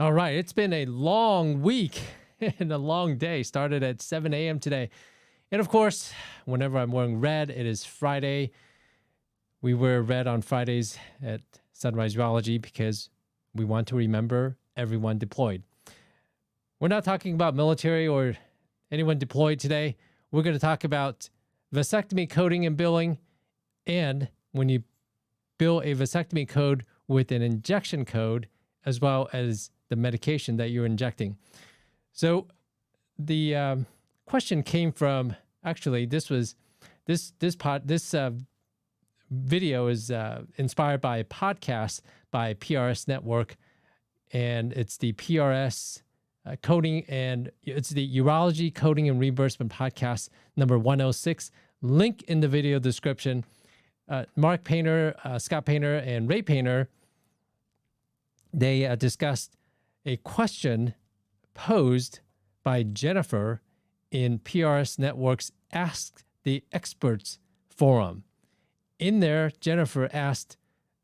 All right, it's been a long week and a long day. Started at 7 a.m. today. And of course, whenever I'm wearing red, it is Friday. We wear red on Fridays at Sunrise Urology because we want to remember everyone deployed. We're not talking about military or anyone deployed today. We're going to talk about vasectomy coding and billing, and when you bill a vasectomy code with an injection code, as well as the medication that you're injecting. So the question came from, actually, this video is inspired by a podcast by PRS Network, and it's the PRS coding, and it's the Urology Coding and Reimbursement podcast number 106. Link in the video description. Mark Painter, Scott Painter, and Ray Painter, they discussed a question posed by Jenifer in PRS Network's Ask the Experts forum. In there, Jenifer asked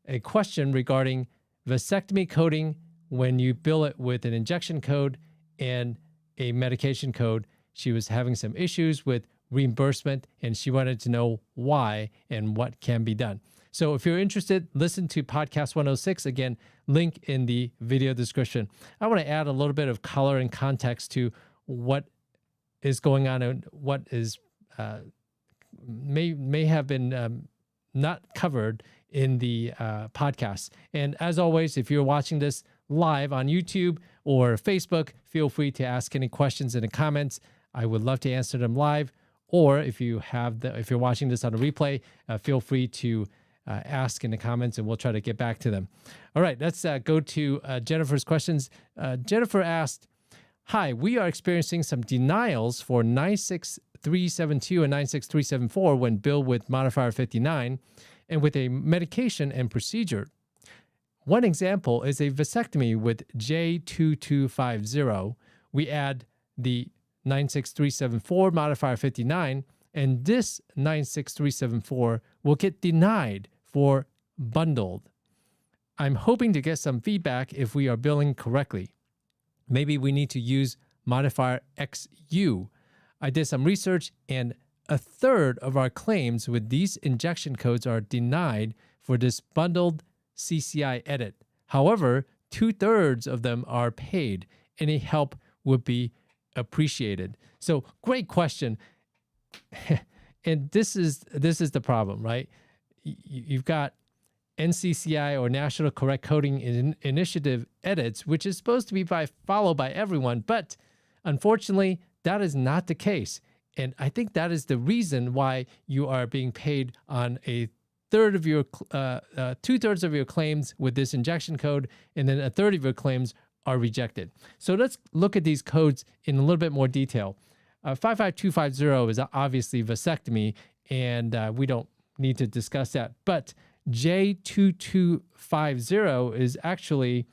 a question regarding vasectomy coding when you bill it with an injection code and a medication code. She was having some issues with reimbursement, and she wanted to know why and what can be done. So if you're interested, listen to podcast 106. Again, link in the video description. I want to add a little bit of color and context to what is going on and what is may have been not covered in the podcast. And as always, if you're watching this live on YouTube or Facebook, feel free to ask any questions in the comments. I would love to answer them live. Or if you're watching this on a replay, feel free to ask in the comments, and we'll try to get back to them. All right, let's go to Jenifer's questions. Jenifer asked, "Hi, we are experiencing some denials for 96372 and 96374 when billed with modifier 59 and with a medication and procedure. One example is a vasectomy with J2250. We add the 96374 modifier 59, and this 96374 will get denied for bundled. I'm hoping to get some feedback if we are billing correctly. Maybe we need to use modifier XU. I did some research, and a third of our claims with these injection codes are denied for this bundled CCI edit. However, 2/3 of them are paid. Any help would be appreciated." So great question. And this is the problem, right? You've got NCCI, or National Correct Coding Initiative edits, which is supposed to be followed by everyone, but unfortunately, that is not the case. And I think that is the reason why you are being paid on a third of your, 2/3 of your claims with this injection code, and then a third of your claims are rejected. So let's look at these codes in a little bit more detail. 55250 is obviously vasectomy, and we don't need to discuss that. But J2250 is actually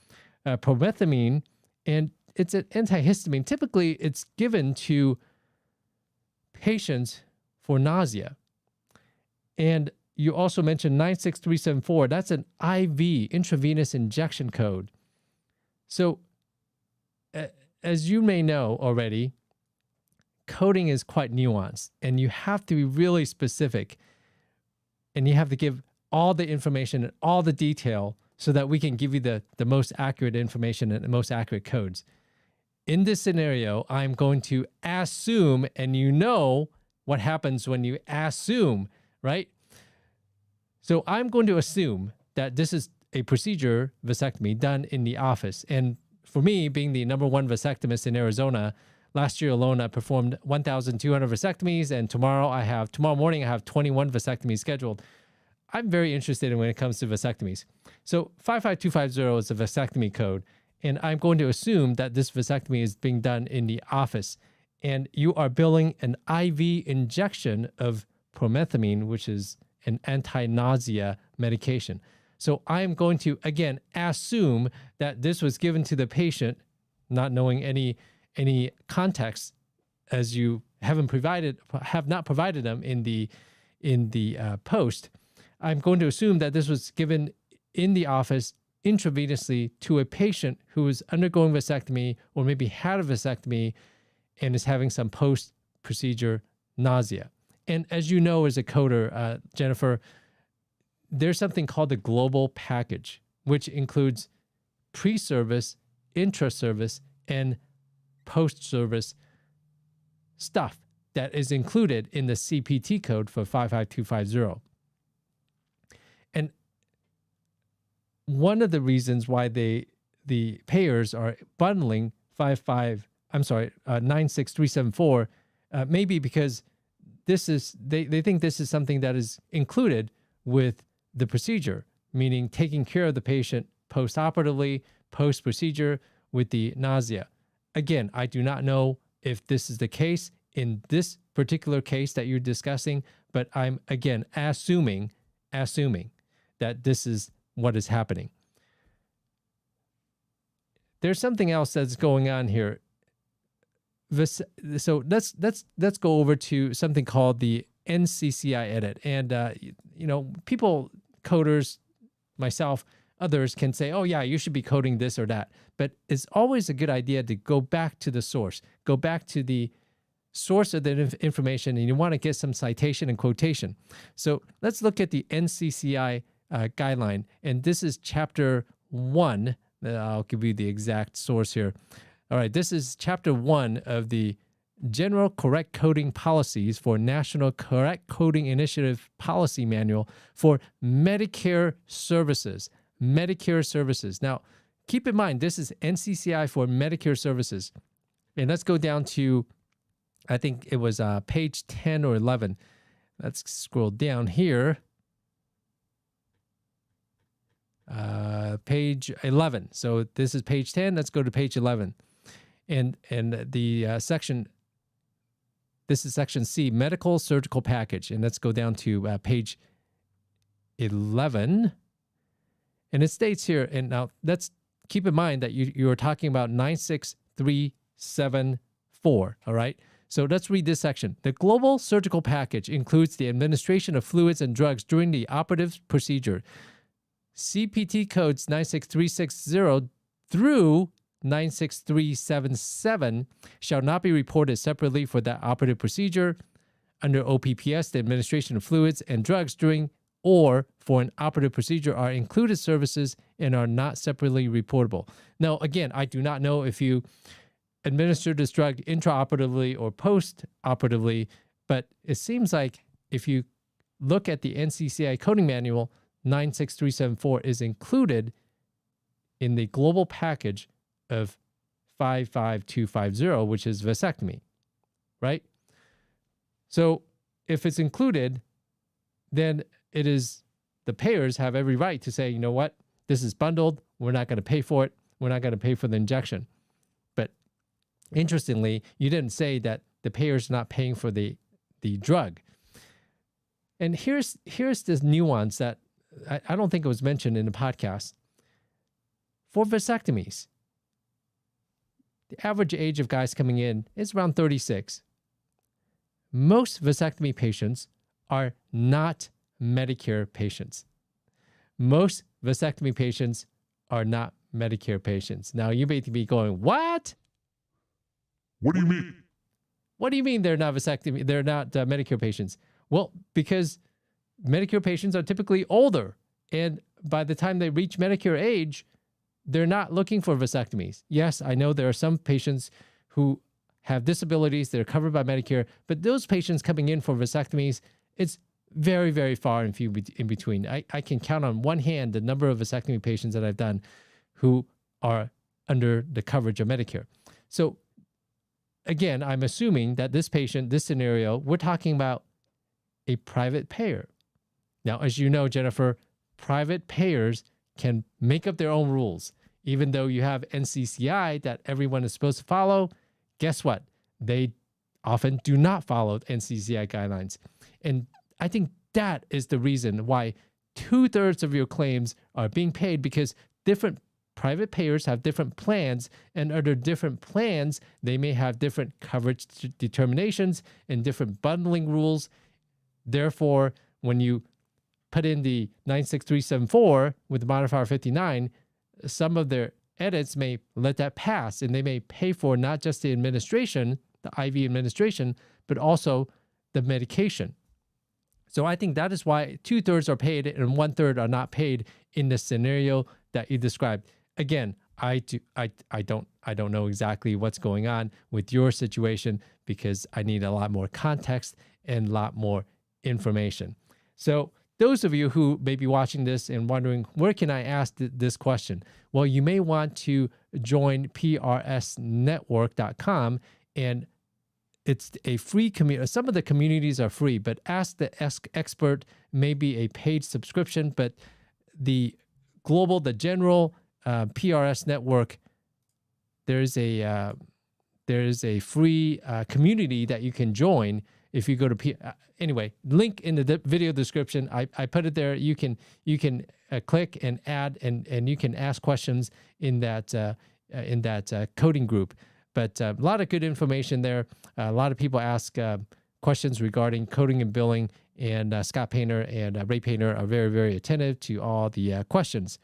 promethazine, and it's an antihistamine. Typically, it's given to patients for nausea. And you also mentioned 96374. That's an IV, intravenous injection code. So, as you may know already, coding is quite nuanced, and you have to be really specific, and you have to give all the information and all the detail so that we can give you the most accurate information and the most accurate codes. In this scenario, I'm going to assume, and you know what happens when you assume, right? So I'm going to assume that this is a procedure, vasectomy, done in the office. And for me, being the #1 vasectomist in Arizona, last year alone, I performed 1,200 vasectomies, and tomorrow morning I have 21 vasectomies scheduled. I'm very interested in when it comes to vasectomies. So 55250 is a vasectomy code, and I'm going to assume that this vasectomy is being done in the office, and you are billing an IV injection of promethazine, which is an anti-nausea medication. So I'm going to, again, assume that this was given to the patient, not knowing any context, as you have not provided them in the post. I'm going to assume that this was given in the office intravenously to a patient who is undergoing vasectomy or maybe had a vasectomy and is having some post-procedure nausea. And as you know, as a coder, Jenifer, there's something called the global package, which includes pre-service, intra-service, and post-service stuff that is included in the CPT code for 55250. And one of the reasons why the payers are bundling 96374 maybe because this is they think this is something that is included with the procedure, meaning taking care of the patient post-operatively, post-procedure with the nausea. Again, I do not know if this is the case in this particular case that you're discussing, but I'm, again, assuming that this is what is happening. There's something else that's going on here. So let's go over to something called the Ncci edit. And, people, coders, myself, others can say, oh, yeah, you should be coding this or that. But it's always a good idea to go back to the source, go back to the source of the information, and you want to get some citation and quotation. So let's look at the Ncci guideline. And this is chapter 1. I'll give you the exact source here. All right, this is chapter 1 of the General Correct Coding Policies for National Correct Coding Initiative Policy Manual for Medicare Services. Medicare Services. Now, keep in mind, this is NCCI for Medicare Services. And let's go down to, I think it was page 10 or 11. Let's scroll down here. Page 11. So this is page 10. Let's go to page 11. And the section, this is section C, medical surgical package. And let's go down to page 11. And it states here, and now let's keep in mind that you are talking about 96374, all right? So let's read this section. The global surgical package includes the administration of fluids and drugs during the operative procedure. CPT codes 96360 through 96377 shall not be reported separately for that operative procedure. Under OPPS, the administration of fluids and drugs during or for an operative procedure are included services and are not separately reportable. Now, again, I do not know if you administer this drug intraoperatively or post-operatively, but it seems like if you look at the NCCI coding manual, 96374 is included in the global package of 55250, which is vasectomy, right? So if it's included, then it is the payers have every right to say, you know what, this is bundled. We're not going to pay for it. We're not going to pay for the injection. But interestingly, you didn't say that the payer's not paying for the drug. And here's this nuance that I don't think it was mentioned in the podcast. For vasectomies, the average age of guys coming in is around 36. Most vasectomy patients are not Medicare patients. Most vasectomy patients are not Medicare patients. Now, you may be going, what? What do you mean? What do you mean they're not vasectomy? They're not Medicare patients? Well, because Medicare patients are typically older, and by the time they reach Medicare age, they're not looking for vasectomies. Yes, I know there are some patients who have disabilities that are covered by Medicare, but those patients coming in for vasectomies, it's very, very far and few in between. I can count on one hand the number of vasectomy patients that I've done who are under the coverage of Medicare. So again, I'm assuming that this patient, this scenario, we're talking about a private payer. Now, as you know, Jenifer, private payers can make up their own rules. Even though you have NCCI that everyone is supposed to follow, guess what? They often do not follow NCCI guidelines. And I think that is the reason why 2/3 of your claims are being paid, because different private payers have different plans, and under different plans, they may have different coverage determinations and different bundling rules. Therefore, when you put in the 96374 with the modifier 59, some of their edits may let that pass, and they may pay for not just the administration, the IV administration, but also the medication. So I think that is why 2/3 are paid and 1/3 are not paid in the scenario that you described. Again, I don't know exactly what's going on with your situation because I need a lot more context and a lot more information. So those of you who may be watching this and wondering, where can I ask this question? Well, you may want to join prsnetwork.com, and it's a free community. Some of the communities are free, but Ask the Expert may be a paid subscription, but the general PRS network, there's a free community that you can join if you go to anyway, link in the video description. I put it there. You can click and add, and you can ask questions in that coding group. But a lot of good information there. A lot of people ask questions regarding coding and billing, and Scott Painter and Ray Painter are very, very attentive to all the questions.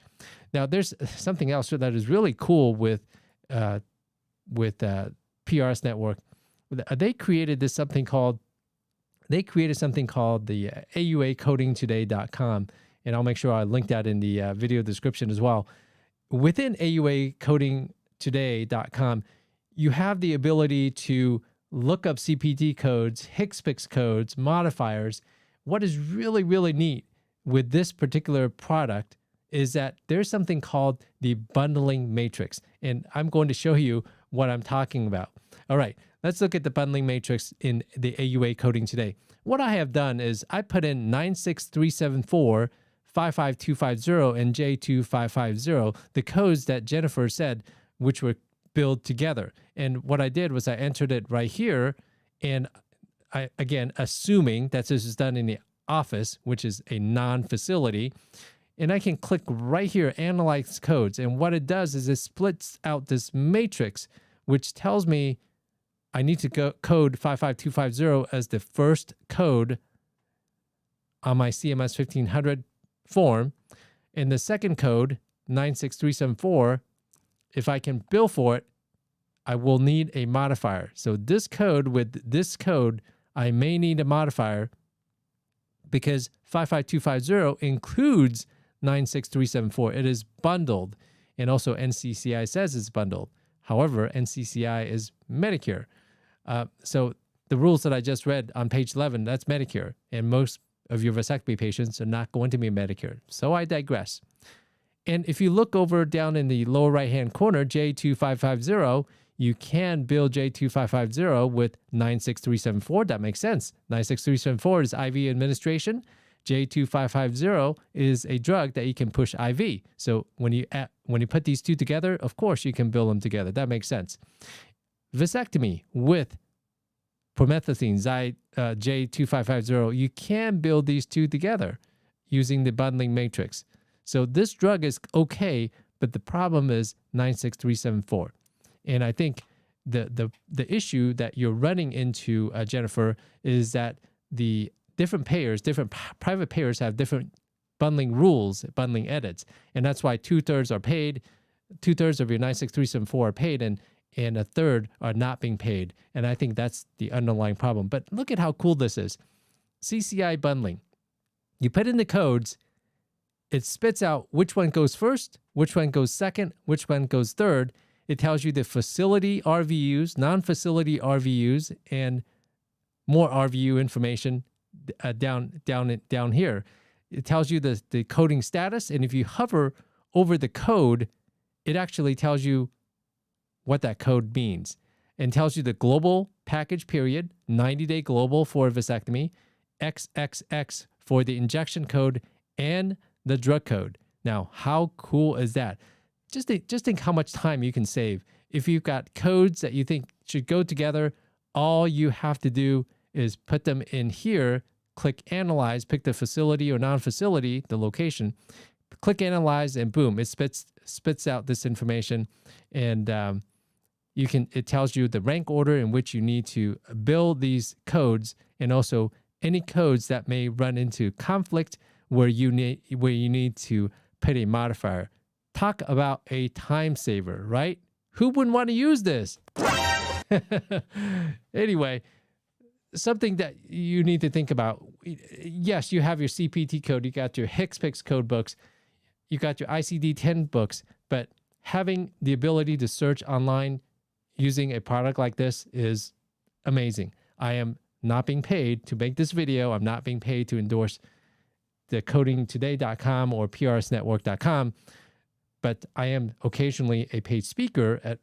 Now, there's something else that is really cool with PRS Network. They created something called the AUAcodingtoday.com, and I'll make sure I link that in the video description as well. Within AUAcodingtoday.com, you have the ability to look up CPT codes, HCPCS codes, modifiers. What is really, really neat with this particular product is that there's something called the bundling matrix. And I'm going to show you what I'm talking about. All right, let's look at the bundling matrix in the AUA coding today. What I have done is I put in 96374, 55250, and J2550, the codes that Jenifer said, which were billed together. And what I did was I entered it right here, and I, again, assuming that this is done in the office, which is a non-facility, and I can click right here, Analyze Codes. And what it does is it splits out this matrix, which tells me I need to go code 55250 as the first code on my CMS 1500 form. And the second code, 96374, if I can bill for it, I will need a modifier. So this code, with this code, I may need a modifier because 55250 includes 96374. It is bundled, and also NCCI says it's bundled. However, NCCI is Medicare. So the rules that I just read on page 11, that's Medicare, and most of your vasectomy patients are not going to be Medicare. So I digress. And if you look over down in the lower right-hand corner, J2550, you can bill J2550 with 96374. That makes sense. 96374 is IV administration. J2550 is a drug that you can push IV. So when you put these two together, of course you can bill them together. That makes sense. Vasectomy with Promethazine, J2550, you can bill these two together using the bundling matrix. So this drug is okay, but the problem is 96374. And I think the issue that you're running into, Jenifer, is that the different payers, different private payers have different bundling rules, bundling edits. And that's why 2/3 are paid, 2/3 of your 96374 are paid, and 1/3 are not being paid. And I think that's the underlying problem. But look at how cool this is. CCI bundling. You put in the codes, it spits out which one goes first, which one goes second, which one goes third. It tells you the facility RVUs, non-facility RVUs, and more RVU information down here. It tells you the coding status, and if you hover over the code, it actually tells you what that code means, and tells you the global package period, 90-day global for vasectomy, XXX for the injection code, and the drug code. Now, how cool is that? Just think how much time you can save. If you've got codes that you think should go together, all you have to do is put them in here, click Analyze, pick the facility or non-facility, the location, click Analyze, and boom, it spits out this information, and it tells you the rank order in which you need to bill these codes, and also any codes that may run into conflict where you need to put a modifier. Talk about a time saver, right? Who wouldn't want to use this? Anyway, something that you need to think about. Yes, you have your CPT code, you got your HCPCS code books, you got your ICD-10 books, but having the ability to search online using a product like this is amazing. I am not being paid to make this video. I'm not being paid to endorse the codingtoday.com or prsnetwork.com, but I am occasionally a paid speaker at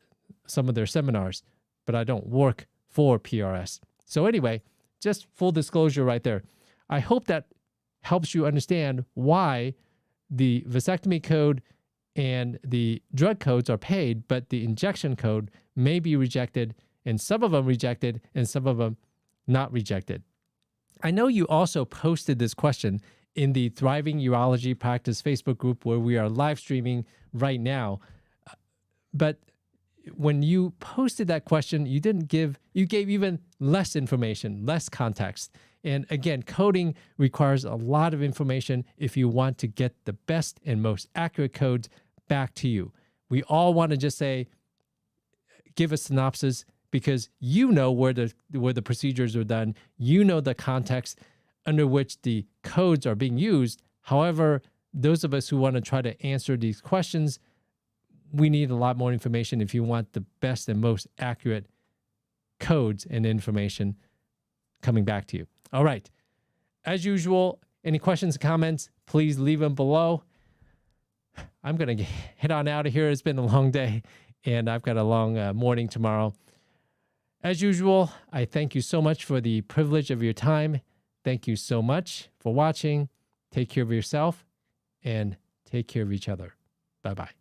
some of their seminars, but I don't work for PRS. So anyway, just full disclosure right there. I hope that helps you understand why the vasectomy code and the drug codes are paid, but the injection code may be rejected, and some of them rejected, and some of them not rejected. I know you also posted this question in the Thriving Urology Practice Facebook group where we are live streaming right now. But when you posted that question, you gave even less information, less context. And again, coding requires a lot of information if you want to get the best and most accurate codes back to you. We all want to just say, give a synopsis because you know where the procedures are done. You know the context under which the codes are being used. However, those of us who want to try to answer these questions, we need a lot more information if you want the best and most accurate codes and information coming back to you. All right. As usual, any questions, comments, please leave them below. I'm going to head on out of here. It's been a long day, and I've got a long morning tomorrow. As usual, I thank you so much for the privilege of your time. Thank you so much for watching. Take care of yourself, and take care of each other. Bye-bye.